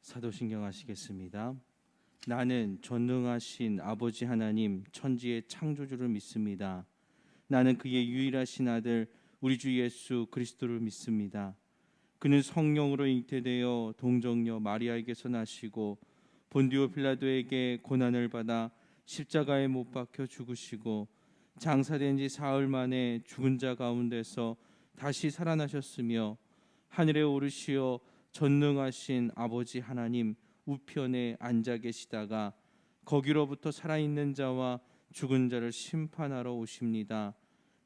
사도신경 하시겠습니다. 나는 전능하신 아버지 하나님 천지의 창조주를 믿습니다. 나는 그의 유일하신 아들 우리 주 예수 그리스도를 믿습니다. 그는 성령으로 잉태되어 동정녀 마리아에게서 나시고 본디오 빌라도에게 고난을 받아 십자가에 못 박혀 죽으시고 장사된 지 사흘 만에 죽은 자 가운데서 다시 살아나셨으며 하늘에 오르시어 전능하신 아버지 하나님 우편에 앉아 계시다가 거기로부터 살아있는 자와 죽은 자를 심판하러 오십니다.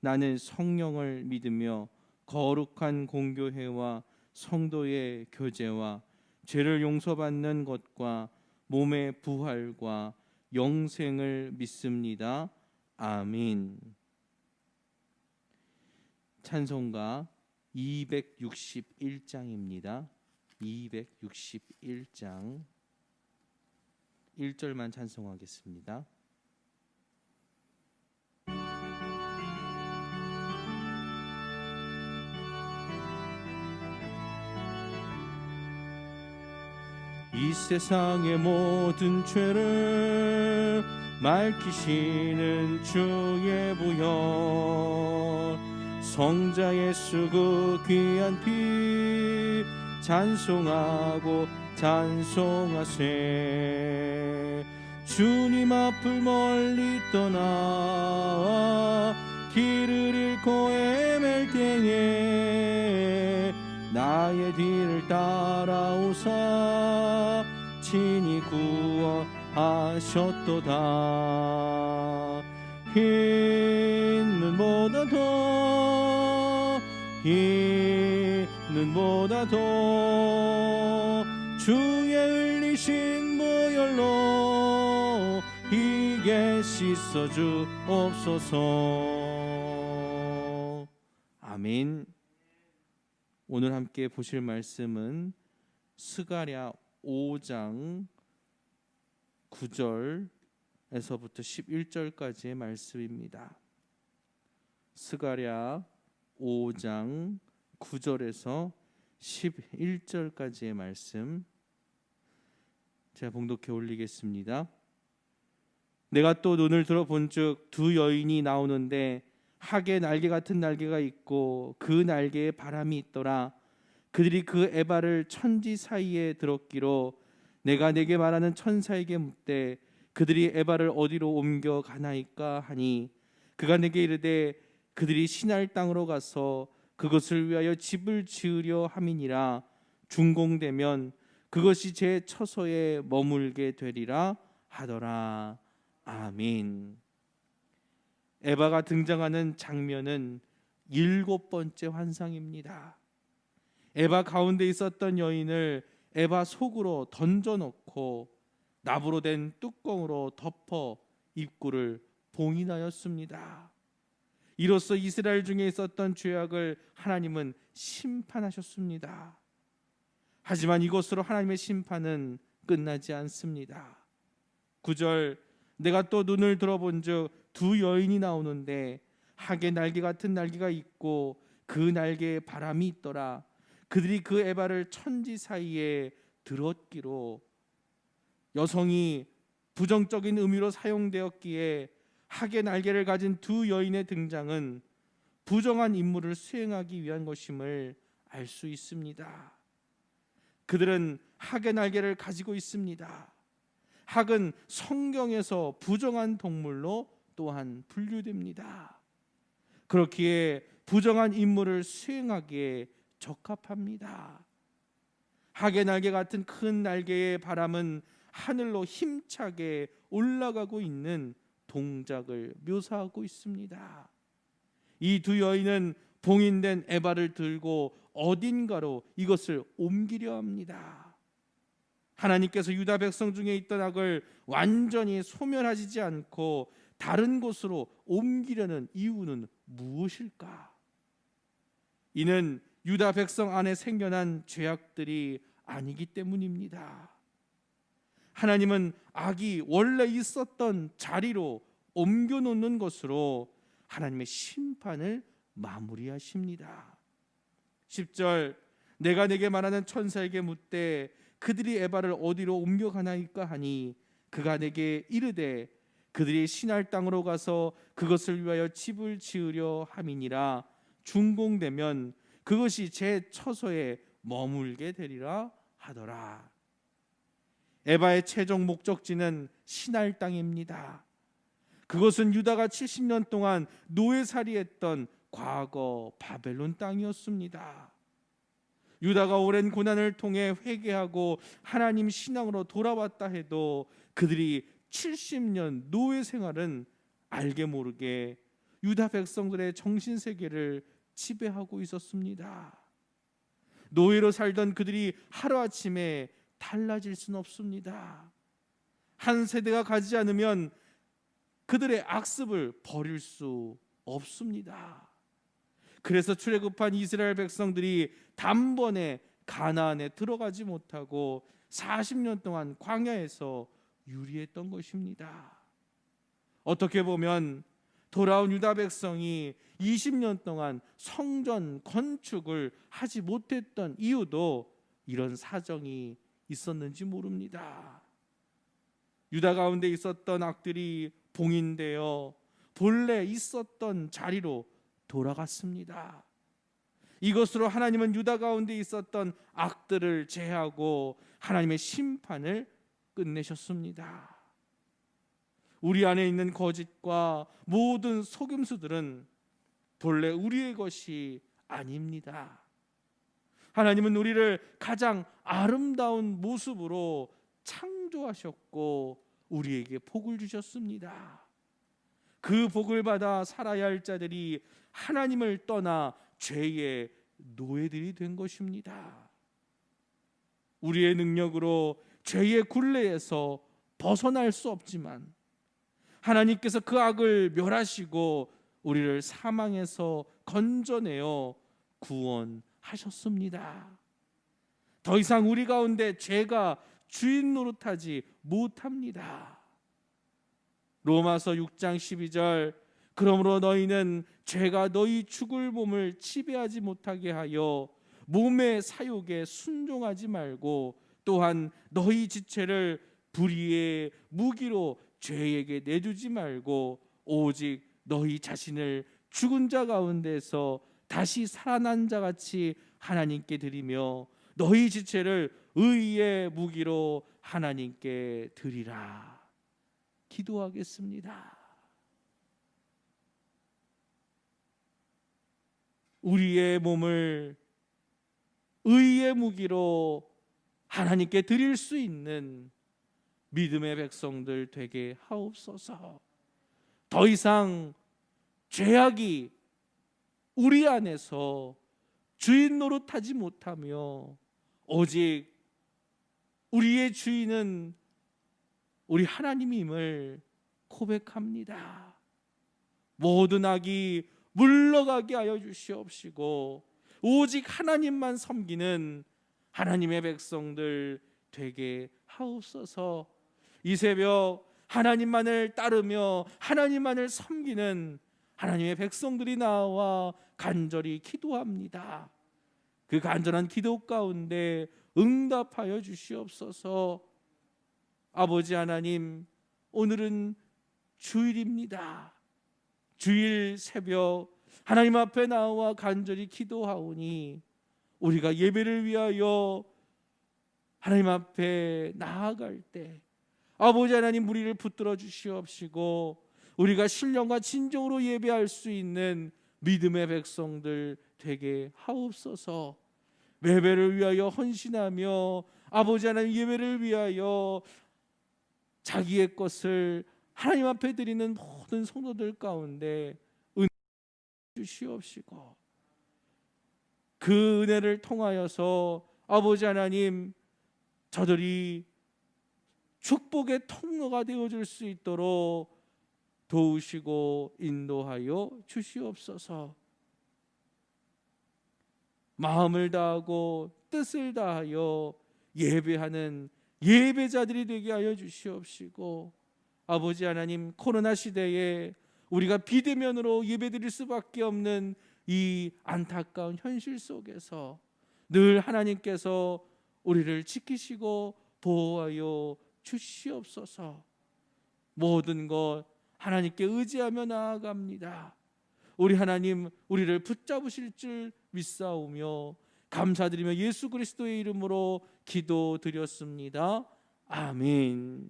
나는 성령을 믿으며 거룩한 공교회와 성도의 교제와 죄를 용서받는 것과 몸의 부활과 영생을 믿습니다. 아멘. 찬송가 261장입니다. 261장 1절만 찬송하겠습니다. 이 세상의 모든 죄를 맑히시는 주의 보혈 성자 예수 그 귀한 피 찬송하고 찬송하세. 주님 앞을 멀리 떠나 길을 잃고 헤맬 때에 나의 뒤를 따라오사 친히 구원하셨도다. 흰 눈보다 더 주의 흘리신 보혈로 이게 씻어 주옵소서. 아멘. 오늘 함께 보실 말씀은 스가랴 5장 9절에서부터 11절까지의 말씀입니다. 스가랴 5장 9절에서 11절까지의 말씀 제가 봉독해 올리겠습니다. 내가 또 눈을 들어본즉 두 여인이 나오는데 학의 날개 같은 날개가 있고 그 날개에 바람이 있더라. 그들이 그 에바를 천지 사이에 들었기로 내가 내게 말하는 천사에게 묻되 그들이 에바를 어디로 옮겨 가나이까 하니 그가 내게 이르되 그들이 시날 땅으로 가서 그것을 위하여 집을 지으려 함이니라. 준공되면 그것이 제 처소에 머물게 되리라 하더라. 아멘. 에바가 등장하는 장면은 7번째 환상입니다. 에바 가운데 있었던 여인을 에바 속으로 던져놓고 나무로 된 뚜껑으로 덮어 입구를 봉인하였습니다. 이로써 이스라엘 중에 있었던 죄악을 하나님은 심판하셨습니다. 하지만 이것으로 하나님의 심판은 끝나지 않습니다. 9절 내가 또 눈을 들어본즉 두 여인이 나오는데 학의 날개 같은 날개가 있고 그 날개에 바람이 있더라. 그들이 그 에바를 천지 사이에 들었기로. 여성이 부정적인 의미로 사용되었기에 학의 날개를 가진 두 여인의 등장은 부정한 임무를 수행하기 위한 것임을 알 수 있습니다. 그들은 학의 날개를 가지고 있습니다. 학은 성경에서 부정한 동물로 또한 분류됩니다. 그렇기에 부정한 임무를 수행하기에 적합합니다. 학의 날개 같은 큰 날개의 바람은 하늘로 힘차게 올라가고 있는 동작을 묘사하고 있습니다. 이 두 여인은 봉인된 에바를 들고 어딘가로 이것을 옮기려 합니다. 하나님께서 유다 백성 중에 있던 악을 완전히 소멸하지 않고 다른 곳으로 옮기려는 이유는 무엇일까? 이는 유다 백성 안에 생겨난 죄악들이 아니기 때문입니다. 하나님은 악이 원래 있었던 자리로 옮겨놓는 것으로 하나님의 심판을 마무리하십니다. 10절 내가 내게 말하는 천사에게 묻되 그들이 에바를 어디로 옮겨가나이까 하니 그가 내게 이르되 그들이 시날 땅으로 가서 그것을 위하여 집을 지으려 함이니라. 준공되면 그것이 제 처소에 머물게 되리라 하더라. 에바의 최종 목적지는 시날 땅입니다. 그것은 유다가 70년 동안 노예살이했던 과거 바벨론 땅이었습니다. 유다가 오랜 고난을 통해 회개하고 하나님 신앙으로 돌아왔다 해도 그들이 70년 노예 생활은 알게 모르게 유다 백성들의 정신세계를 지배하고 있었습니다. 노예로 살던 그들이 하루아침에 달라질 수는 없습니다. 한 세대가 가지 않으면 그들의 악습을 버릴 수 없습니다. 그래서 출애굽한 이스라엘 백성들이 단번에 가나안에 들어가지 못하고 40년 동안 광야에서 유리했던 것입니다. 어떻게 보면 돌아온 유다 백성이 20년 동안 성전 건축을 하지 못했던 이유도 이런 사정이 있었는지 모릅니다. 유다 가운데 있었던 악들이 봉인되어 본래 있었던 자리로 돌아갔습니다. 이것으로 하나님은 유다 가운데 있었던 악들을 제하고 하나님의 심판을 끝내셨습니다. 우리 안에 있는 거짓과 모든 속임수들은 본래 우리의 것이 아닙니다. 하나님은 우리를 가장 아름다운 모습으로 창조하셨고 우리에게 복을 주셨습니다. 그 복을 받아 살아야 할 자들이 하나님을 떠나 죄의 노예들이 된 것입니다. 우리의 능력으로 죄의 굴레에서 벗어날 수 없지만 하나님께서 그 악을 멸하시고 우리를 사망에서 건져내어 구원하셨습니다. 더 이상 우리 가운데 죄가 주인 노릇하지 못합니다. 로마서 6장 12절 그러므로 너희는 죄가 너희 죽을 몸을 지배하지 못하게 하여 몸의 사욕에 순종하지 말고 또한 너희 지체를 불의의 무기로 죄에게 내주지 말고 오직 너희 자신을 죽은 자 가운데서 다시 살아난 자 같이 하나님께 드리며 너희 지체를 의의 무기로 하나님께 드리라. 기도하겠습니다. 우리의 몸을 의의 무기로 하나님께 드릴 수 있는 믿음의 백성들 되게 하옵소서. 더 이상 죄악이 우리 안에서 주인 노릇하지 못하며 오직 우리의 주인은 우리 하나님임을 고백합니다. 모든 악이 물러가게 하여 주시옵시고 오직 하나님만 섬기는 하나님의 백성들 되게 하옵소서. 이 새벽 하나님만을 따르며 하나님만을 섬기는 하나님의 백성들이 나와 간절히 기도합니다. 그 간절한 기도 가운데 응답하여 주시옵소서. 아버지 하나님, 오늘은 주일입니다. 주일 새벽 하나님 앞에 나와 간절히 기도하오니 우리가 예배를 위하여 하나님 앞에 나아갈 때 아버지 하나님 우리를 붙들어 주시옵시고 우리가 신령과 진정으로 예배할 수 있는 믿음의 백성들 되게 하옵소서. 예배를 위하여 헌신하며 아버지 하나님 예배를 위하여 자기의 것을 하나님 앞에 드리는 모든 성도들 가운데 은혜 주시옵시고 그 은혜를 통하여서 아버지 하나님 저들이 축복의 통로가 되어줄 수 있도록 도우시고 인도하여 주시옵소서. 마음을 다하고 뜻을 다하여 예배하는 예배자들이 되게 하여 주시옵시고 아버지 하나님 코로나 시대에 우리가 비대면으로 예배드릴 수밖에 없는 이 안타까운 현실 속에서 늘 하나님께서 우리를 지키시고 보호하여 주시옵소서. 모든 것 하나님께 의지하며 나아갑니다. 우리 하나님 우리를 붙잡으실 줄 믿사오며 감사드리며 예수 그리스도의 이름으로 기도드렸습니다. 아멘.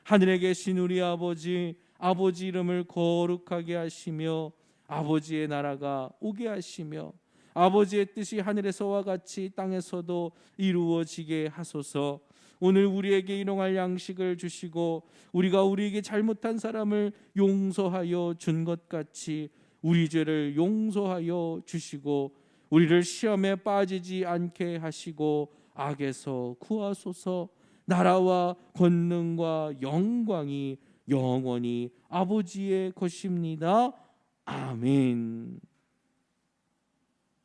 하늘에 계신 우리 아버지, 아버지 이름을 거룩하게 하시며 아버지의 나라가 오게 하시며 아버지의 뜻이 하늘에서와 같이 땅에서도 이루어지게 하소서. 오늘 우리에게 일용할 양식을 주시고 우리가 우리에게 잘못한 사람을 용서하여 준 것 같이 우리 죄를 용서하여 주시고 우리를 시험에 빠지지 않게 하시고 악에서 구하소서. 나라와 권능과 영광이 영원히 아버지의 것입니다. 아멘.